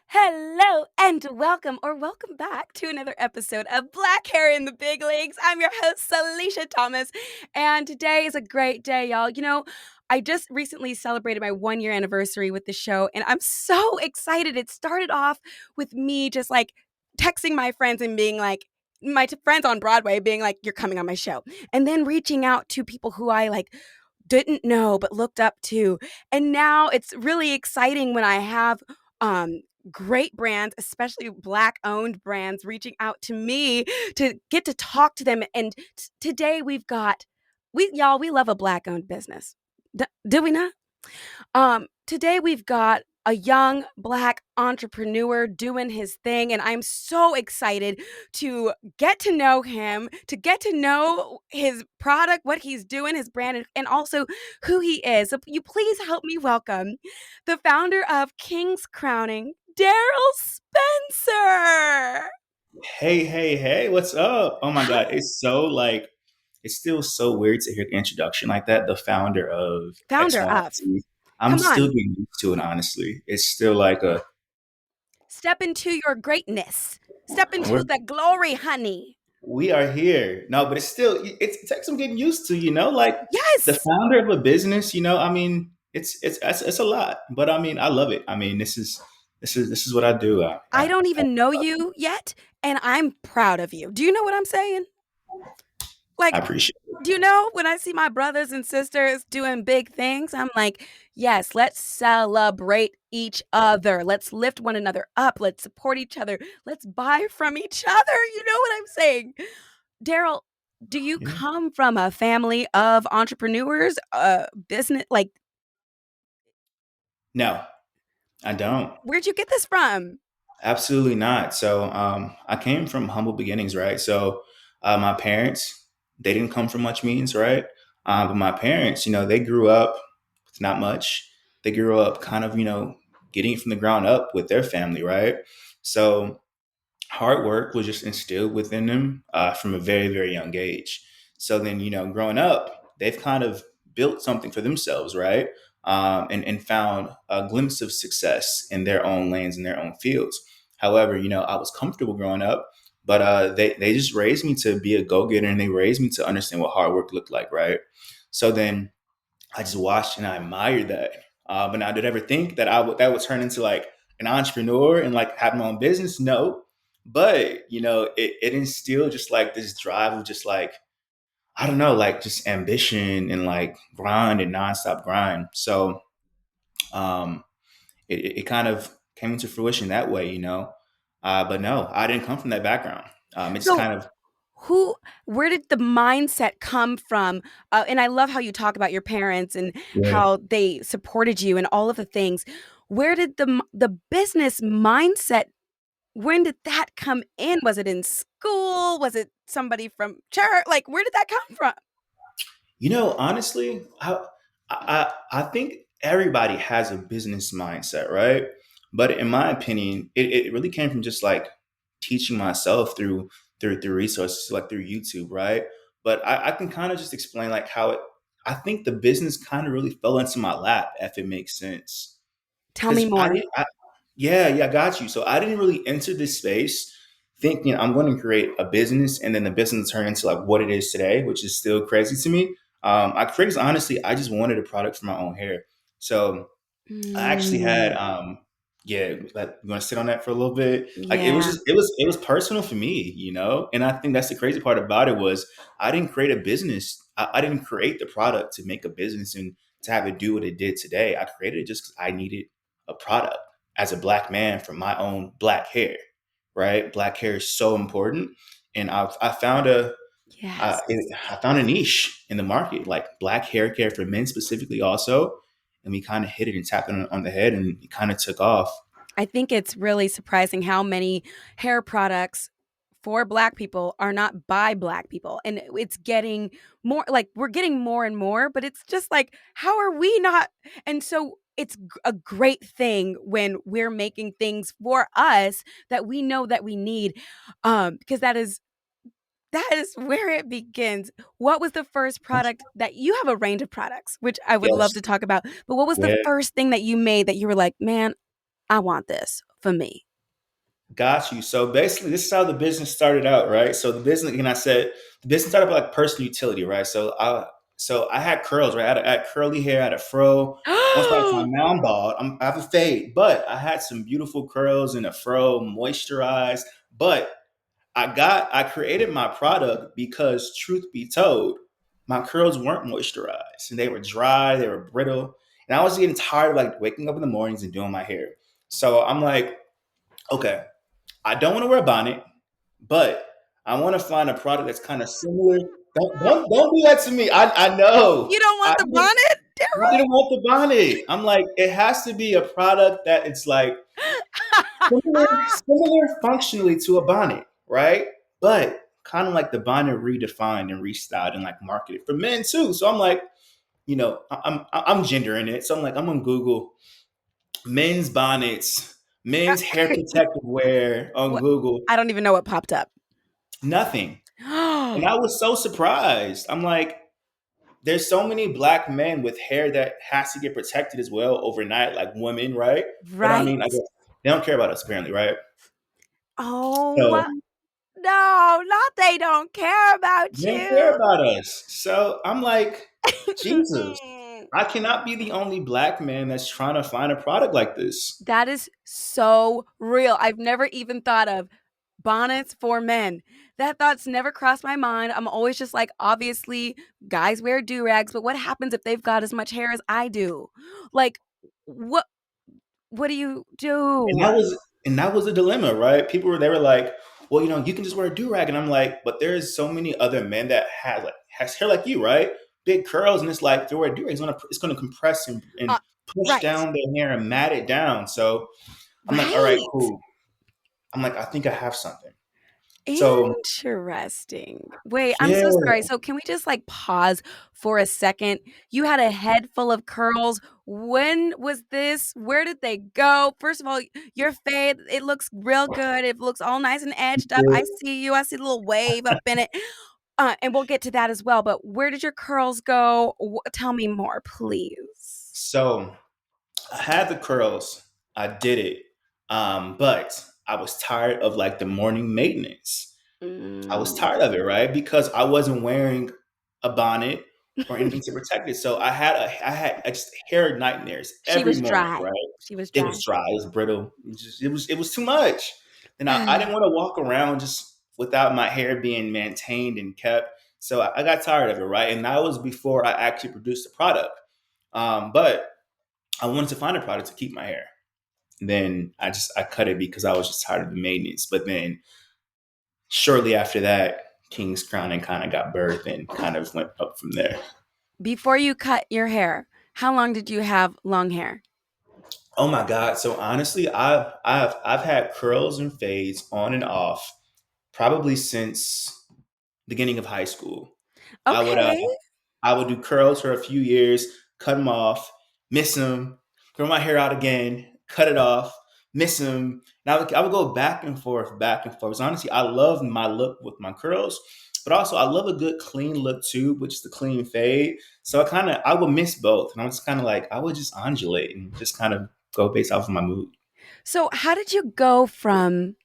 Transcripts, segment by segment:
Hello and welcome back to another episode of Black Hair in the Big Leagues. I'm your host, Salisha Thomas, and today is a great day, y'all. I just recently celebrated my 1 year anniversary with the show, and I'm so excited. It started off with me just like texting my friends and being like, friends on Broadway being like, you're coming on my show. And then reaching out to people who I like didn't know but looked up to. And now it's really exciting when I have um great brands, especially black owned brands, reaching out to me to get to talk to them. And today we love a black owned business. Do we not? Today we've got a young black entrepreneur doing his thing, and I'm so excited to get to know him, to get to know his product, what he's doing, his brand, and also who he is. So you please help me welcome the founder of King's Crowning, Darrell Spencer. Hey, what's up? Oh my God. It's still so weird to hear the introduction like that. The founder of Founder of. XYZ. I'm Come still on. getting used to it, honestly. It's still like Step into your greatness. Step into we're, the glory, honey. we are here. No, but it takes some getting used to, like the Yes. founder of a business, I mean, it's a lot, but I mean, I love it. I mean, this is what I do. I don't even know you yet, and I'm proud of you. Do you know what I'm saying? I Like, appreciate it. do you know when I see my brothers and sisters doing big things, I'm like, yes, let's celebrate each other. Let's lift one another up. Let's support each other. Let's buy from each other. You know what I'm saying? Darrell, do you Yeah. come from a family of entrepreneurs, business? Like, No, I don't. where'd you get this from? Absolutely not. So I came from humble beginnings, right? So my parents, they didn't come from much means, right? But my parents, they grew up with not much. They grew up kind of, getting it from the ground up with their family, right? So hard work was just instilled within them from a very, very young age. So then, growing up, they've kind of built something for themselves, right? And found a glimpse of success in their own lanes, in their own fields. However, I was comfortable growing up, but they just raised me to be a go getter, and they raised me to understand what hard work looked like, right? So then I just watched and I admired that. But now, did I ever think that that would turn into like an entrepreneur and like have my own business? No, but it instilled just like this drive of just like, I don't know, like just ambition and like grind and nonstop grind. So um, it kind of came into fruition that way, But no, I didn't come from that background. It's So, kind of where did the mindset come from? And I love how you talk about your parents and yeah. how they supported you and all of the things. Where did the business mindset, when did that come in? Was it in school? Was it somebody from church? Like, where did that come from? Honestly, I think everybody has a business mindset, right? But in my opinion, it really came from just like teaching myself through resources like through YouTube, right? But I can kind of just explain like how I think the business kind of really fell into my lap, if it makes sense. Tell me Because more. yeah, I got you. So I didn't really enter this space thinking I'm going to create a business, and then the business turned into like what it is today, which is still crazy to me. I created honestly, I just wanted a product for my own hair. So I actually had, Mm, yeah, like you want to sit on that for a little bit. Like yeah. it was personal for me, and I think that's the crazy part about it was I didn't create a business. I didn't create the product to make a business and to have it do what it did today. I created it just because I needed a product as a black man for my own black hair, right? Black hair is so important, and I found Yes. I found a niche in the market, like black hair care for men specifically, also, and we kind of hit it and tapped it on the head, and it kind of took off. I think it's really surprising how many hair products for Black people are not by Black people. And it's getting more like we're getting more and more, but it's just like, how are we not? And so it's a great thing when we're making things for us that we know that we need, because that is where it begins. What was the first product that you have a range of products, which I would love Yes, to talk about, but what was the yeah. first thing that you made that you were like, man, I want this for me. Got you. So basically, this is how the business started out, right? So the business, and I said, the business started with like personal utility, right? So I had curls, right? I had curly hair, I had a fro. Once upon a time, now I'm bald. I have a fade, but I had some beautiful curls and a fro, moisturized. But I created my product because, truth be told, my curls weren't moisturized and they were dry, they were brittle, and I was getting tired of like waking up in the mornings and doing my hair. So I'm like, okay, I don't want to wear a bonnet, but I want to find a product that's kind of similar. Don't do that to me. I know. You don't want the bonnet, I didn't want the bonnet. I'm like, it has to be a product that it's like similar functionally to a bonnet, right? But kind of like the bonnet redefined and restyled and like marketed for men too. So I'm like, I'm gendering it. So I'm like, I'm on Google men's bonnets, men's hair protective wear on What? Google. I don't even know what popped up. Nothing. And I was so surprised. I'm like, there's so many black men with hair that has to get protected as well overnight, like women, right? But I Right. mean, I guess they don't care about us apparently, right? Oh, So no, not they don't care about they don't care you. about us. So I'm like, Jesus, I cannot be the only black man that's trying to find a product like this. That is so real. I've never even thought of bonnets for men. That thought's never crossed my mind. I'm always just like, obviously, guys wear do-rags, but what happens if they've got as much hair as I do? Like, what what do you And do? that was a dilemma, right? They were like, well, you can just wear a do rag, and I'm like, but there's so many other men that has hair like you, right? Big curls, and it's like if they wear a do rag, it's gonna compress and Uh, push right. down their hair and mat it down. So I'm like, all right, Right. cool. I'm like, I think I have something. So Interesting. Wait, I'm yeah, so sorry. So can we just like pause for a second? You had a head full of curls. When was this? Where did they go? First of all, your fade, it looks real good. It looks all nice and edged up. I see you. I see a little wave up in it. And we'll get to that as well. But where did your curls go? Tell me more, please. so I had the curls. I did it. But I was tired of like the morning maintenance. I was Mm. tired of it, right? Because I wasn't wearing a bonnet or anything to protect it. So I had just hair nightmares She every was morning, dry. right? She was It was dry. dry, it was brittle. It was too much. And I didn't want to walk around just without my hair being maintained and kept. So I got tired of it, right? And that was before I actually produced the product. But I wanted to find a product to keep my hair. And then I cut it because I was just tired of the maintenance. But then shortly after that, King's Crowning kind of got birthed and kind of went up from there. Before you cut your hair, how long did you have long hair? Oh my God! So honestly, I've had curls and fades on and off probably since beginning of high school. I would uh, Okay. I would do curls for a few years, cut them off, miss them, grow my hair out again, cut it off, miss them. And I would go back and forth, back and forth. So honestly, I love my look with my curls, but also I love a good clean look too, which is the clean fade. So I would miss both, and I was kind of like I would just undulate and just kind of go based off of my mood. So, how did you go from,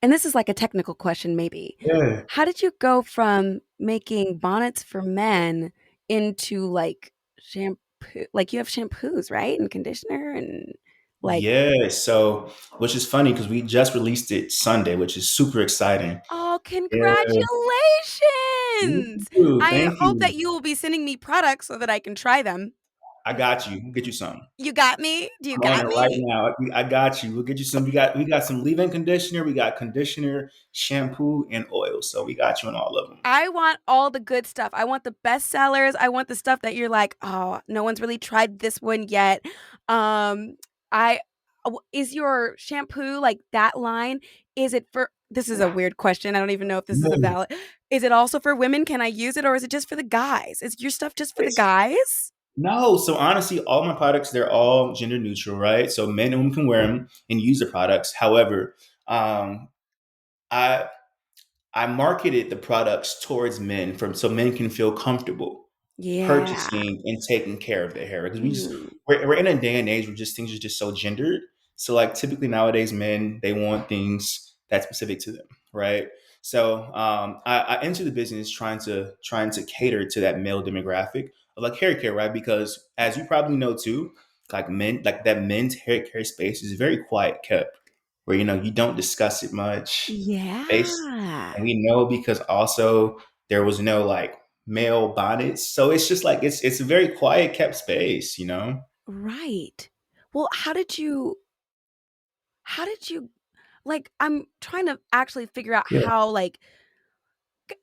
and this is like a technical question maybe, Yeah. how did you go from making bonnets for men into like shampoo? Like you have shampoos, right? And conditioner and like, Yeah, so which is funny because we just released it Sunday, which is super exciting. oh, Yeah, thank congratulations. you, I thank hope you. that you will be sending me products so that I can try them. I got you. We'll get you some. You got me? Do you I'm on it got right me? now. I got you. We'll get you some. We got some leave-in conditioner. We got conditioner, shampoo, and oil. So we got you on all of them. I want all the good stuff. I want the best sellers. I want the stuff that you're like, oh, no one's really tried this one yet. Um, I is your shampoo like that line? Is it for? This is a weird question. I don't even know if this is a Yeah. valid. Is it also for women? Can I use it, or is it just for the guys? Is your stuff just for the It's guys? no. So honestly, all my products they're all gender neutral, right? So men and women can wear them and use the products. However, um, I I marketed the products towards men from so men can feel comfortable Yeah. purchasing and taking care of their hair because Mhm. we're in a day and age where just things are just so gendered. So like typically nowadays, men, they want things that's specific to them, right? So I entered the business trying to cater to that male demographic of like hair care, right? Because as you probably know too, like men, like that men's hair care space is very quiet kept, where you don't discuss it much. Base, Yeah. and we know because also there was no like male bonnets, so it's just like it's a very quiet kept space. Right. Well, how did you like, I'm trying to actually figure out Yeah, how, like,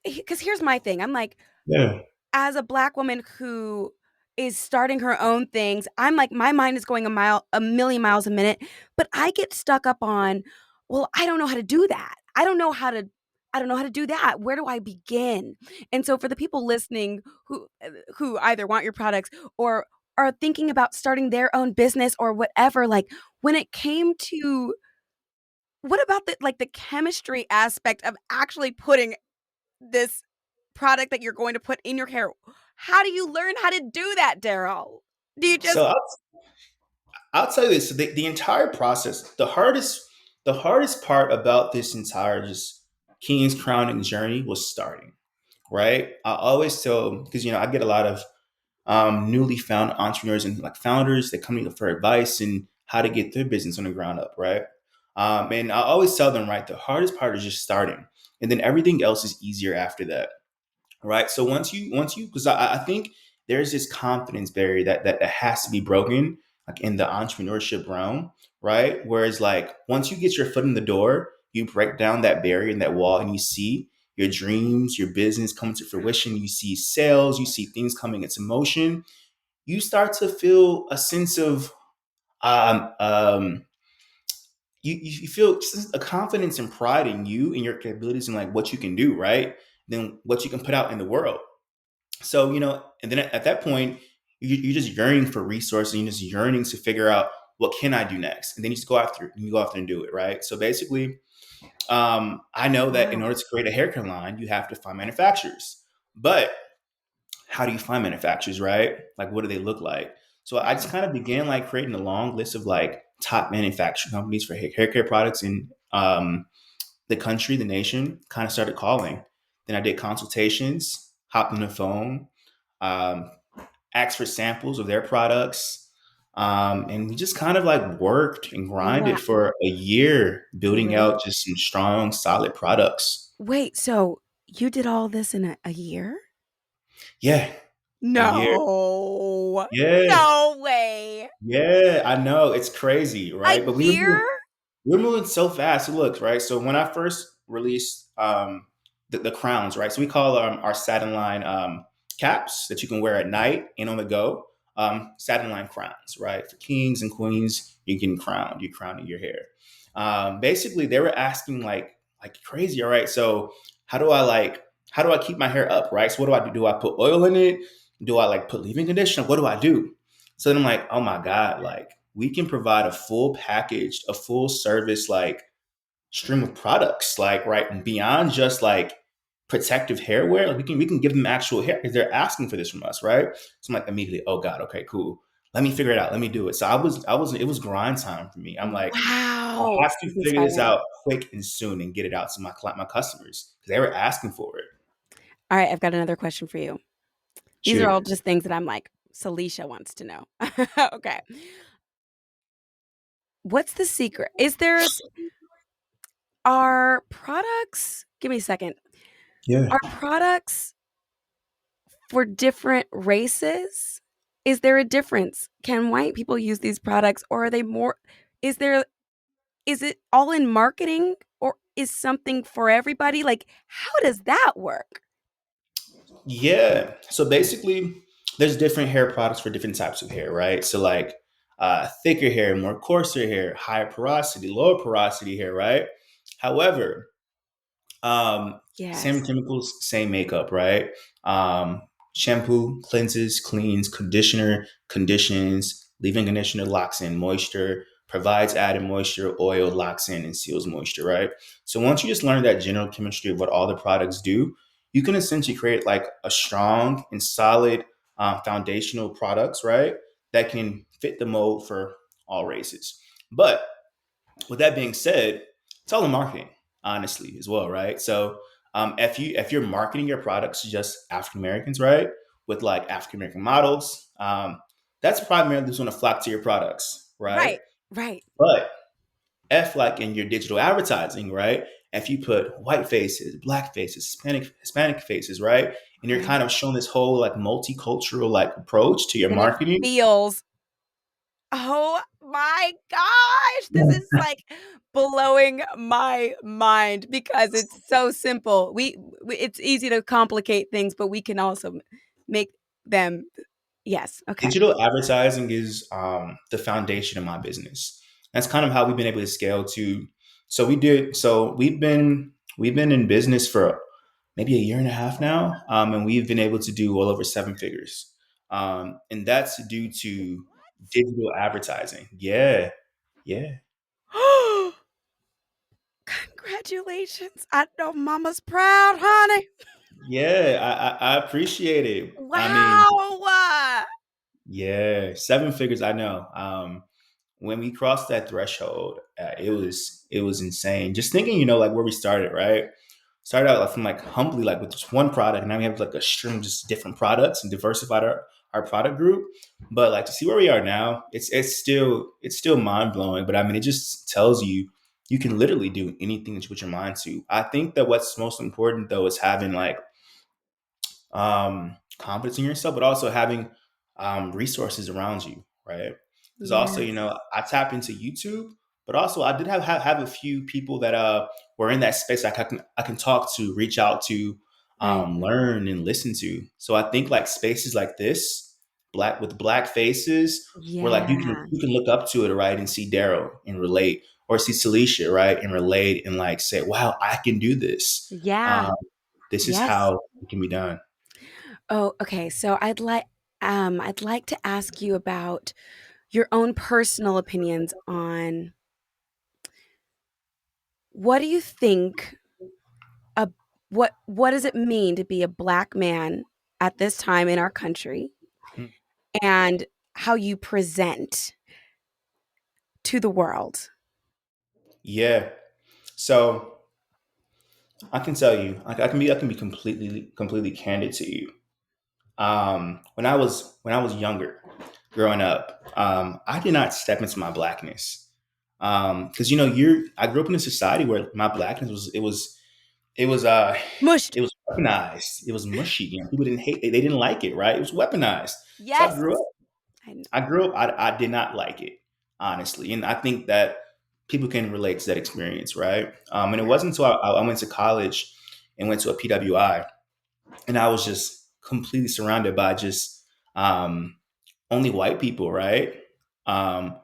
because here's my thing. I'm like, yeah. as a Black woman who is starting her own things, I'm like, my mind is going a million miles a minute, but I get stuck up on, well, I don't know how to do that. I don't know how to do that. Where do I begin? And so for the people listening who either want your products or are thinking about starting their own business or whatever, like, when it came to, what about the chemistry aspect of actually putting this product that you're going to put in your hair? How do you learn how to do that, Darrell? Do you So just I'll tell you this: the entire process, the hardest part about this entire just King's crowning journey was starting. Right? I always tell because I get a lot of newly found entrepreneurs and like founders that come to me for advice and how to get their business on the ground up, right? And I always tell them, right, the hardest part is just starting, and then everything else is easier after that, right? So once you, because I think there's this confidence barrier that has to be broken, like in the entrepreneurship realm, right? Whereas like once you get your foot in the door, you break down that barrier and that wall, and you see your dreams, your business come to fruition. You see sales, you see things coming into motion. You start to feel a sense of um, um, you feel just a confidence and pride in you and your capabilities and like what you can do, right? Then what you can put out in the world. So, and then at that point, you're just yearning for resources. And you're just yearning to figure out what can I do next, and then you just go after it and you go after and do it, right? So basically, I know that in wow. order to create a hair care line, you have to find manufacturers. But how do you find manufacturers, right? Like, what do they look like? So I just kind of began like creating a long list of like top manufacturing companies for hair care products in the country, the nation. Kind of started calling. Then I did consultations, hopped on the phone, um, asked for samples of their products. And we just kind of like worked and Wow. grinded for a year, building Wait, out just some strong, solid products. wait, so you did all this in a year? Yeah, a year. No. Yeah, No way. yeah, I know it's crazy, A right? But year? we're moving so fast. So look, right? So when I first released the crowns, right? So we call our satin line caps that you can wear at night and on the go. Satin line crowns, right? For kings and queens, you're getting crowned. You're crowning your hair. Basically, they were asking like crazy. All right, so how do I like how do I keep my hair up, right? So what do I do? Do I put oil in it? Do I like put leave-in conditioner? What do I do? So then I'm like, oh my God, like we can provide a full package, a full service, like stream of products, like right and beyond just like protective hair wear. Like we can give them actual hair because they're asking for this from us, right? So I'm like immediately, oh God, okay, cool. Let me figure it out. Let me do it. So it was grind time for me. I'm like, I Wow. have to That's figure this inspiring. out quick and soon and get it out to my customers because they were asking for it. All right, I've got another question for you. These are Shoot. all just things that I'm like, Salisha wants to know. Okay. What's the secret? Are products, give me a second. Yeah. Are products for different races? Is there a difference? Can white people use these products, or are they more, is there, is it all in marketing, or is something for everybody? Like, how does that work? Yeah. So basically, there's different hair products for different types of hair, right? So like thicker hair, more coarser hair, higher porosity, lower porosity hair, right? However, same Yes. chemicals, same makeup, right? Um, Shampoo cleanses, cleans, conditioner conditions, leave-in conditioner locks in moisture, provides added moisture, oil locks in and seals moisture, right? So once you just learn that general chemistry of what all the products do, you can essentially create like a strong and solid foundational products, right? That can fit the mold for all races. But with that being said, it's all in marketing, honestly, as well, right? So if you're marketing your products to just African Americans, right, with like African American models, that's primarily who's going to flock to your products, right? Right. Right. But if like in your digital advertising, right, if you put white faces, black faces, Hispanic faces, right, and you're kind Right. of showing this whole like multicultural like approach to your Then it marketing. feels, oh my gosh, this is like blowing my mind because it's so simple. It's easy to complicate things, but we can also make them. Yes. Okay. Digital advertising is the foundation of my business. That's kind of how we've been able to scale to. We've been in business for maybe a year and a half now, and we've been able to do well over seven figures, and that's due to digital advertising. Yeah, yeah, Congratulations. I know mama's proud, honey. yeah. I appreciate it. I mean, Wow. yeah, seven figures. I know. When we crossed that threshold, it was insane. Just thinking, like where we started, right? Started out like from like humbly like with just one product, and now we have like a string of just different products and diversified our product group. But like to see where we are now, it's still mind blowing. But I mean, it just tells you you can literally do anything that you put your mind to. I think that what's most important though is having like confidence in yourself, but also having resources around you, right? Because also, Yes. I tap into YouTube, but also I did have a few people that were in that space I can talk to, reach out to, Right. learn and listen to. So I think like spaces like this, black faces, where like you can Yeah. you can look up to it, right, and see Darrell and relate, or see Salisha, right, and relate and like say, wow, I can do this. Yeah. Um, this is Yes. how it can be done. Oh, okay. So I'd like to ask you about your own personal opinions on what do you think a what does it mean to be a black man at this time in our country and how you present to the world? Yeah. So I can tell you, I can be completely candid to you. When I was younger, growing up, I did not step into my blackness. Because I grew up in a society where my blackness was Mushed. it was weaponized. It was mushy. People didn't hate. They didn't like it. Right? It was weaponized. So I Yes. grew up. I know. I grew up. I did not like it, honestly, and I think that people can relate to that experience, right? And it Yeah. wasn't until I went to college and went to a PWI, and I was just completely surrounded by just only white people, right? Um,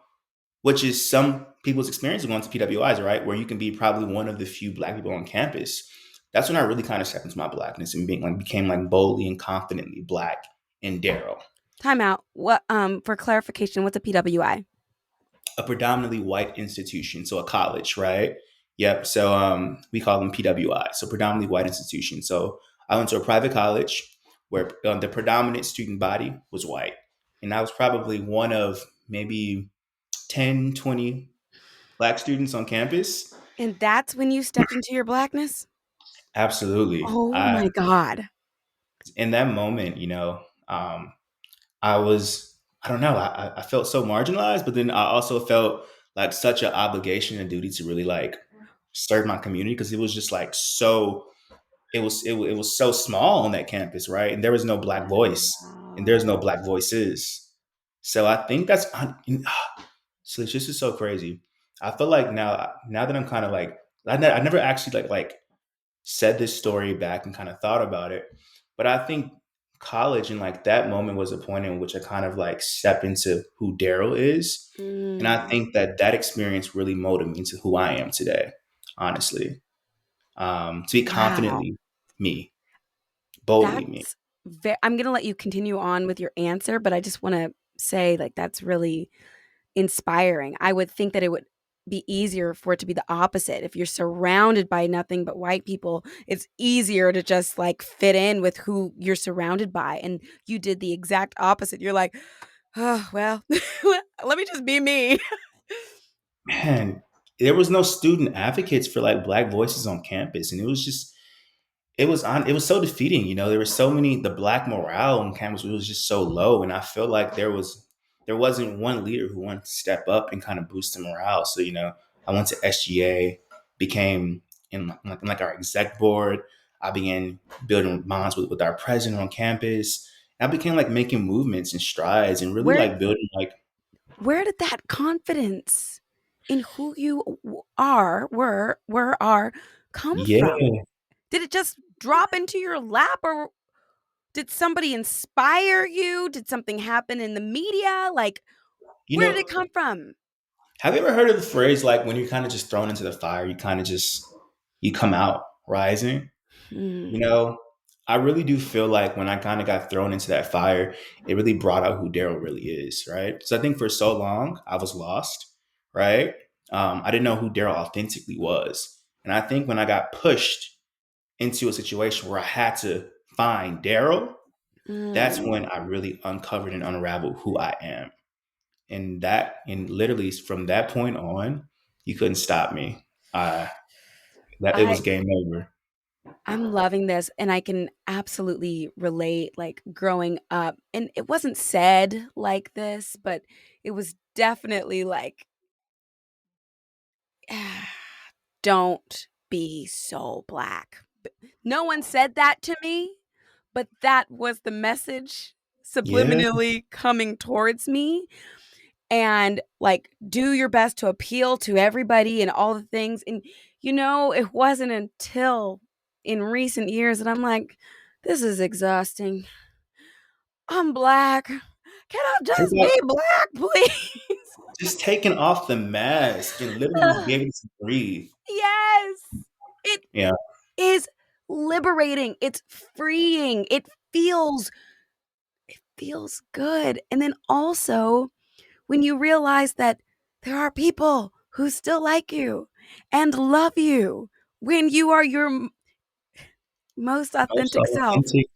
which is some people's experience of going to PWIs, right? Where you can be probably one of the few black people on campus. That's when I really kind of stepped into my blackness and became like boldly and confidently black in Darrell. Time out. What for clarification, what's a PWI? A predominantly white institution, so a college, right? Yep. So we call them PWI, so predominantly white institution. So I went to a private college where the predominant student body was white, and I was probably one of maybe 10, 20 black students on campus. And that's when you stepped into your blackness? Absolutely. Oh my god. In that moment, I was, I don't know, I felt so marginalized, but then I also felt like such an obligation and duty to really like serve my community because it was just like so, it was so small on that campus, right? And there was no black voice and there's no Wow. black voices. So I think so this is so crazy. I feel like now that I'm kind of like, I never actually like said this story back and kind of thought about it. But I think college and like that moment was a point in which I kind of like stepped into who Daryl is. And I Mm. think that experience really molded me into who I am today, honestly. To be Wow. confidently me, boldly me. I'm gonna let you continue on with your answer, but I just wanna say, like, that's really inspiring. I would think that it would be easier for it to be the opposite. If you're surrounded by nothing but white people, it's easier to just, like, fit in with who you're surrounded by, and you did the exact opposite. You're like, "Oh, well, let me just be me." Man, there was no student advocates for like black voices on campus, and it was just it was so defeating. You know, there were so many the black morale on campus was just so low, and I feel like there wasn't one leader who wanted to step up and kind of boost the morale. So you know, I went to SGA, became in like our exec board. I began building bonds with our president on campus. I became like making movements and strides and really Where like building like where did that confidence in who you are come yeah, from? Did it just drop into your lap, or did somebody inspire you? Did something happen in the media? Like, you where know. did it come from? Have you ever heard of the phrase like when you're kind of just thrown into the fire, you kind of just you come out rising? You Hmm. know, I really do feel like when I kind of got thrown into that fire, it really brought out who Daryl really is, right? So I think for so long I was lost, right? I didn't know who Daryl authentically was, and I think when I got pushed into a situation where I had to find Daryl, that's Mm. when I really uncovered and unraveled who I am. And literally from that point on, you couldn't stop me. That it I was game over. I'm loving this, and I can absolutely relate, like, growing up, and it wasn't said like this, but it was definitely like, "Don't be so black." B No one said that to me, but that was the message Yeah, subliminally coming towards me, and, like, do your best to appeal to everybody and all the things, and, it wasn't until in recent years that I'm like, "This is exhausting. I'm black. Can I take just be off, black, please?" just taking off the mask and literally just Ugh, being able to breathe. yes. It Yeah, is liberating. It's freeing. It feels good. And then also when you realize that there are people who still like you and love you when you are your most most authentic self, authentic.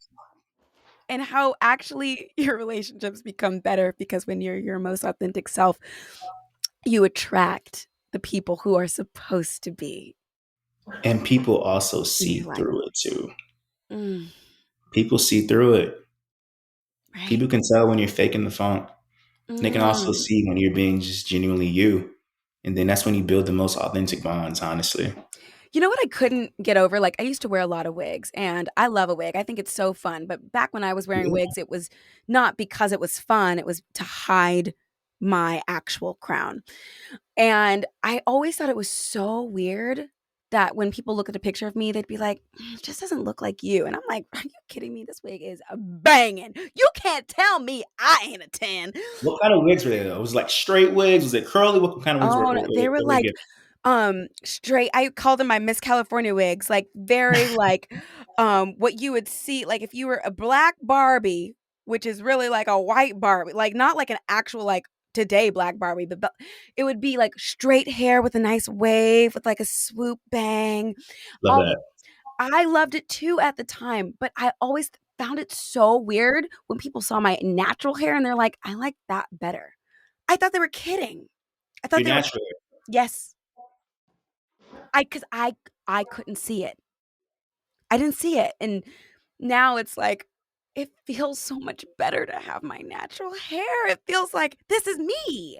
and how actually your relationships become better because when you're your most authentic self, you attract the people who are supposed to be And people also in see your life. through it too. Mm, People see through it. right? People can tell when you're faking the funk. And they can also Mm. see when you're being just genuinely you. And then that's when you build the most authentic bonds, honestly. You know what I couldn't get over? Like, I used to wear a lot of wigs, and I love a wig. I think it's so fun. But back when I was wearing Yeah. wigs, it was not because it was fun, it was to hide my actual crown. And I always thought it was so weird that when people look at a picture of me, they'd be like, "It just doesn't look like you." And I'm like, "Are you kidding me? This wig is banging. You can't tell me I ain't a 10." What kind of wigs were they though? Was it like straight wigs? Was it curly? What kind of wigs Oh, no, they were were they like, giving? straight, I called them my Miss California wigs, like, very, like, what you would see, like, if you were a black Barbie, which is really like a white Barbie, like, not like an actual, like, today black Barbie, but it would be, like, straight hair with a nice wave with, like, a swoop bang, Love all the that. I loved it too at the time, but I always found it so weird when people saw my natural hair and they're like, "I like that better." I thought they were kidding. I thought Your they were natural. Yes. I couldn't see it. I didn't see it, and now it's like, it feels so much better to have my natural hair. It feels like, this is me.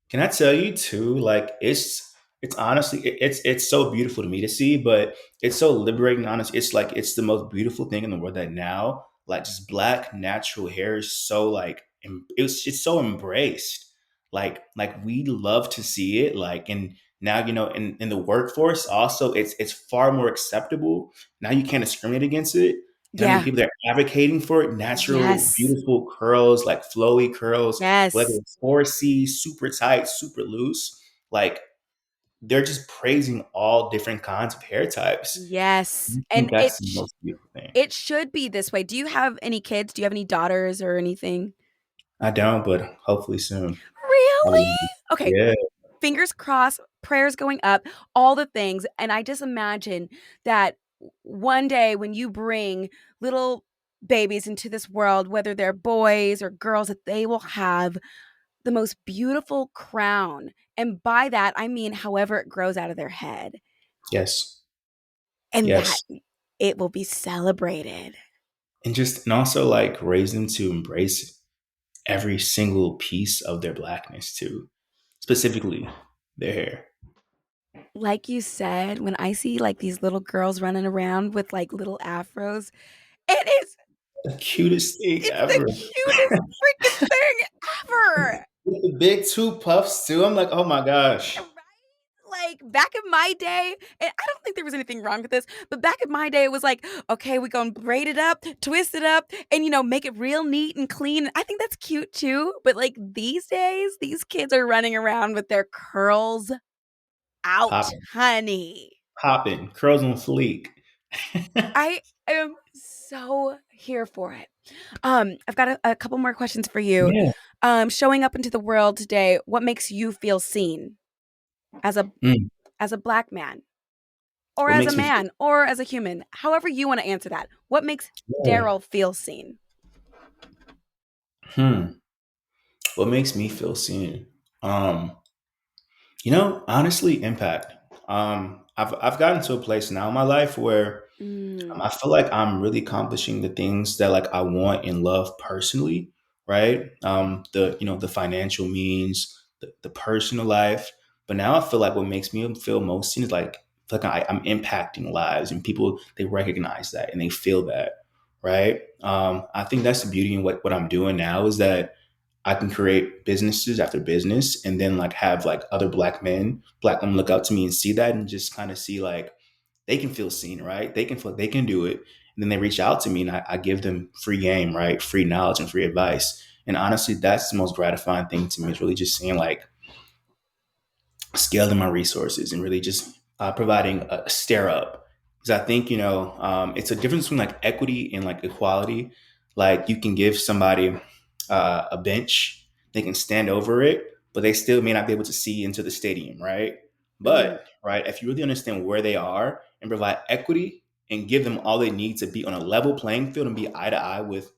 Can I tell you too? Like it's honestly it's so beautiful to me to see, but it's so liberating. Honestly, it's like it's the most beautiful thing in the world that now like just black natural hair is so like it's so embraced. Like we love to see it. Like and now you know in the workforce also it's far more acceptable. Now you can't discriminate against it. And I mean Yeah. people that are advocating for it, natural, Yes. beautiful curls, like flowy curls whether Yes. it's 4C, super tight, super loose, like they're just praising all different kinds of hair types. Yes, I and think that's the most beautiful thing. it should be this way. Do you have any kids? Do you have any daughters or anything? I don't, but hopefully soon. Really? Um, Okay, yeah, fingers crossed, prayers going up, all the things, and I just imagine that one day when you bring little babies into this world, whether they're boys or girls, that they will have the most beautiful crown. And by that, I mean however it grows out of their head. Yes. And that Yes. it will be celebrated. And also like raise them to embrace every single piece of their blackness too, specifically their hair. Like you said, when I see like these little girls running around with like little afros, it is The cutest thing it's the ever. cutest freaking thing ever. With the big two puffs too. I'm like, oh my gosh. Right? Like back in my day, and I don't think there was anything wrong with this, but back in my day, it was like, okay, we're gonna braid it up, twist it up, and make it real neat and clean. I think that's cute too. But like these days, these kids are running around with their curls out, Popping. honey. Popping. Curls on fleek. I am so here for it. I've got a couple more questions for you. Yeah. Showing up into the world today, what makes you feel seen as a Mm. as a black man, or What as a makes me man, or as a human? However you want to answer that. What makes yeah. Darrell feel seen? What makes me feel seen? Honestly, impact. I've gotten to a place now in my life where I feel like I'm really accomplishing the things that like I want in love personally, right? The financial means, the personal life. But now I feel like what makes me feel most seen is like I feel like I'm impacting lives and people they recognize that and they feel that, right? I think that's the beauty in what I'm doing now is that I can create businesses after business and then like have like other black women look up to me and see that and just kind of see like they can feel seen, right? They can feel they can do it. And then they reach out to me and I give them free game, right? Free knowledge and free advice. And honestly, that's the most gratifying thing to me is really just seeing like scaling my resources and really just providing a stare up. Because I think, it's a difference between like equity and like equality. Like you can give somebody a bench, they can stand over it, but they still may not be able to see into the stadium, right? Mhm. But, right, if you really understand where they are and provide equity and give them all they need to be on a level playing field and be eye to eye with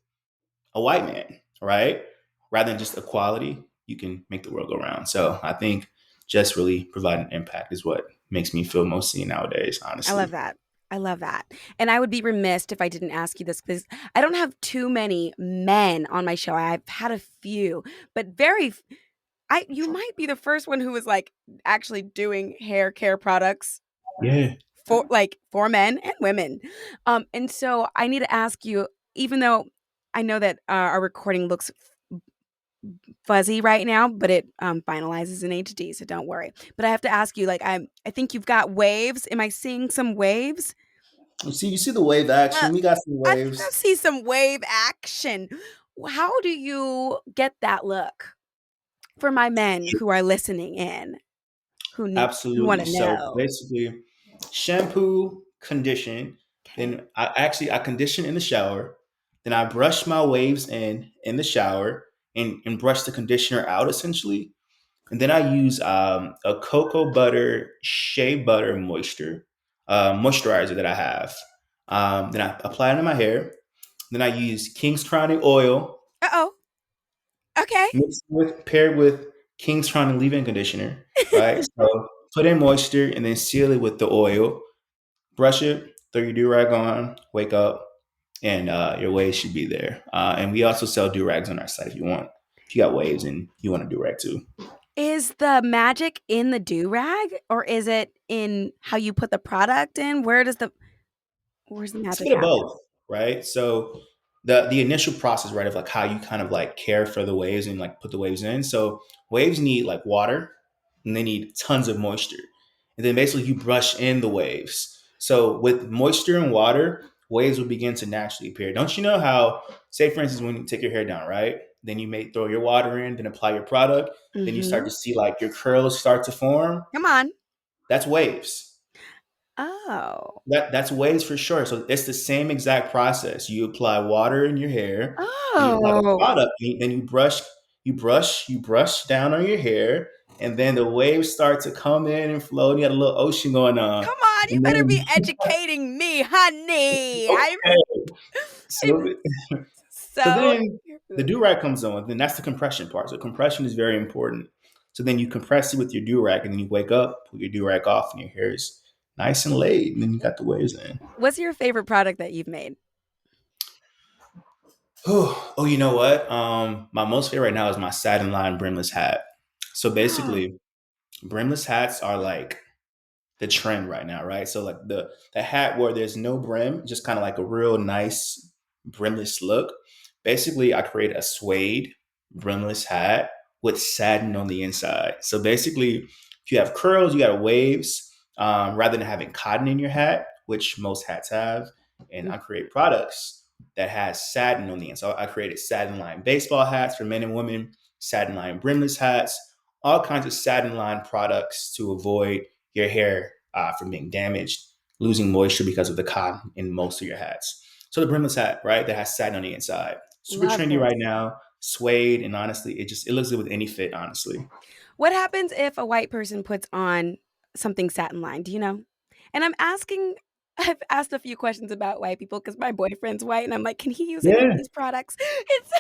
a white man, right? Rather than just equality, you can make the world go round. So I think just really providing impact is what makes me feel most seen nowadays, I love honestly. that. I love that. And I would be remiss if I didn't ask you this because I don't have too many men on my show. I've had a few, but you might be the first one who was like actually doing hair care products Yeah. for men and women. And so I need to ask you, even though I know that our recording looks fuzzy right now, but it finalizes in HD, so don't worry. But I have to ask you, like, I think you've got waves. Am I seeing some waves? You see the wave Uh, action. We got some I think I waves. see some wave action. How do you get that look for my men who are listening in, who want Absolutely. to So know? basically, shampoo, condition. Okay. Then I condition in the shower. Then I brush my waves in the shower and brush the conditioner out essentially. And then I use a cocoa butter shea butter moisturizer that I have. Then I apply it in my hair. Then I use King's Crowning oil Uh-oh. Okay. paired with King's Crowning leave-in conditioner. Right. So put in moisture and then seal it with the oil. Brush it. Throw your do rag on. Wake up, and your waves should be there. And we also sell do rags on our site if you want. If you got waves and you want a do rag too. Is the magic in the do-rag or is it in how you put the product in? Where's the It's a magic bit of happen? both, right? So the initial process, right, of like how you kind of like care for the waves and like put the waves in. So waves need like water and they need tons of moisture. And then basically you brush in the waves. So with moisture and water, waves will begin to naturally appear. Don't you know how, say for instance, when you take your hair down, right? Then you may throw your water in, then apply your product, then you start Mhm. to see like your curls start to form. Come on. That's waves. Oh. That's waves for sure. So it's the same exact process. You apply water in your hair, then you apply the Oh. product, then you brush down on your hair, and then the waves start to come in and flow. And you got a little ocean going on, Come on, you and better then be educating me, honey. I'm okay. So I'm so so then here for The do-rag comes on, then that's the compression part. So compression is very important. So then you compress it with your do-rag, and then you wake up, pull your do-rag off, and your hair is nice and laid, and then you got the waves in. What's your favorite product that you've made? Oh, you know what? My most favorite right now is my satin line brimless hat. So Oh, basically, brimless hats are like the trend right now, right? So like the hat where there's no brim, just kind of like a real nice brimless look. Basically, I created a suede brimless hat with satin on the inside. So basically, if you have curls, you got waves, rather than having cotton in your hat, which most hats have. And I create products that has satin on the inside. So I created satin line baseball hats for men and women, satin line brimless hats, all kinds of satin line products to avoid your hair from being damaged, losing moisture because of the cotton in most of your hats. So the brimless hat, right, that has satin on the inside, super love trendy this. right now, suede, and honestly, it looks good with any fit. Honestly, What happens if a white person puts on something satin lined? Do you know? And I'm asking, I've asked a few questions about white people because my boyfriend's white, and I'm like, can he use any of yeah, these products? It's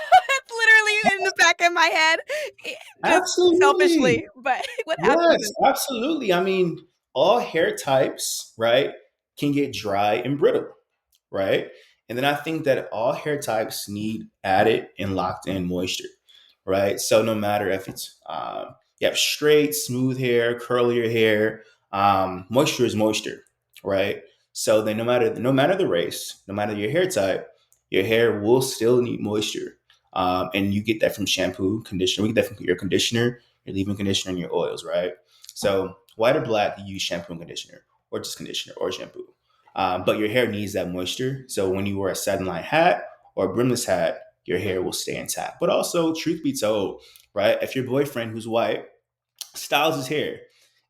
literally in the back of my head, just absolutely, selfishly. But what happens? yes, absolutely. I mean, all hair types, right, can get dry and brittle, right? And then I think that all hair types need added and locked in moisture, right? So no matter if it's you have straight, smooth hair, curlier hair, moisture is moisture, right? So then no matter the race, no matter your hair type, your hair will still need moisture, and you get that from shampoo, conditioner. We get that from your conditioner, your leave-in conditioner, and your oils, right? So white or black, you use shampoo and conditioner, or just conditioner or shampoo. But your hair needs that moisture. So when you wear a satin line hat or a brimless hat, your hair will stay intact. But also, truth be told, right? If your boyfriend who's white styles his hair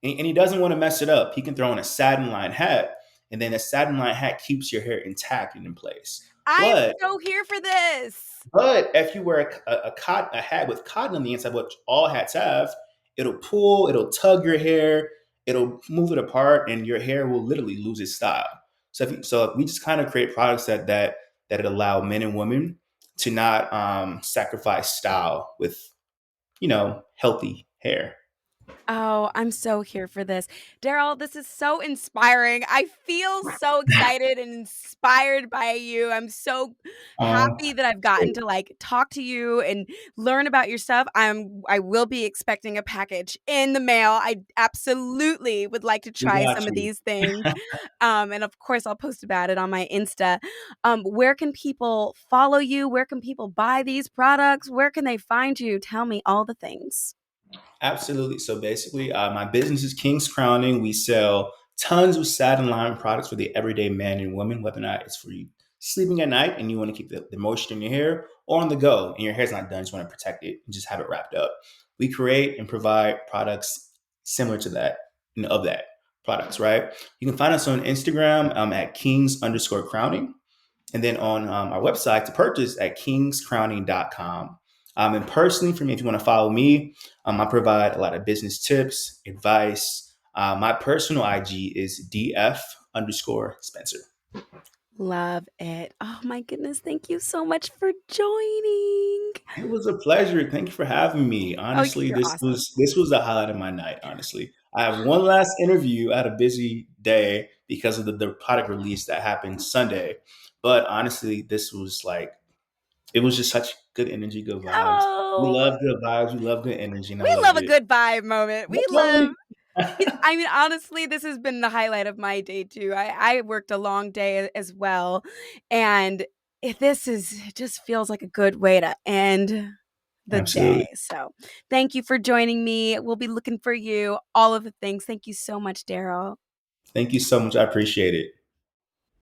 and he doesn't want to mess it up, he can throw in a satin line hat, and then a satin line hat keeps your hair intact and in place. I'm But so here for this. but if you wear a hat with cotton on the inside, which all hats have, it'll pull, it'll tug your hair, it'll move it apart, and your hair will literally lose its style. So we just kind of create products that allow men and women to not sacrifice style with healthy hair. Oh, I'm so here for this. Darrell, this is so inspiring. I feel so excited and inspired by you. I'm so Um, happy that I've gotten to like talk to you and learn about your stuff. I will be expecting a package in the mail. I absolutely would like to we try got some of you. these things. And of course I'll post about it on my Insta. Where can people follow you? Where can people buy these products? Where can they find you? Tell me all the things. Absolutely. So basically, my business is King's Crowning. We sell tons of satin line products for the everyday man and woman, whether or not it's for you sleeping at night and you want to keep the moisture in your hair, or on the go and your hair's not done, you just want to protect it and just have it wrapped up. We create and provide products similar to that, of that products, right? You can find us on Instagram at Kings_crowning. And then on our website to purchase at kingscrowning.com. And personally, for me, if you want to follow me, I provide a lot of business tips, advice. My personal IG is DF_Spencer. Love it. Oh my goodness. Thank you so much for joining. It was a pleasure. Thank you for having me. Oh, Honestly, you're this awesome. was this was the highlight of my night. Honestly, I have one last interview. I had a busy day because of the product release that happened Sunday. But honestly, this was like it was just such good energy, good vibes. We Oh, love good vibes. We love good energy, and I we loved love a it. good vibe moment. We love Totally. I mean, honestly, this has been the highlight of my day too. I worked a long day as well. And this is it just feels like a good way to end the Absolutely. day. So thank you for joining me. We'll be looking for you, all of the things. Thank you so much, Darrell. Thank you so much. I appreciate it.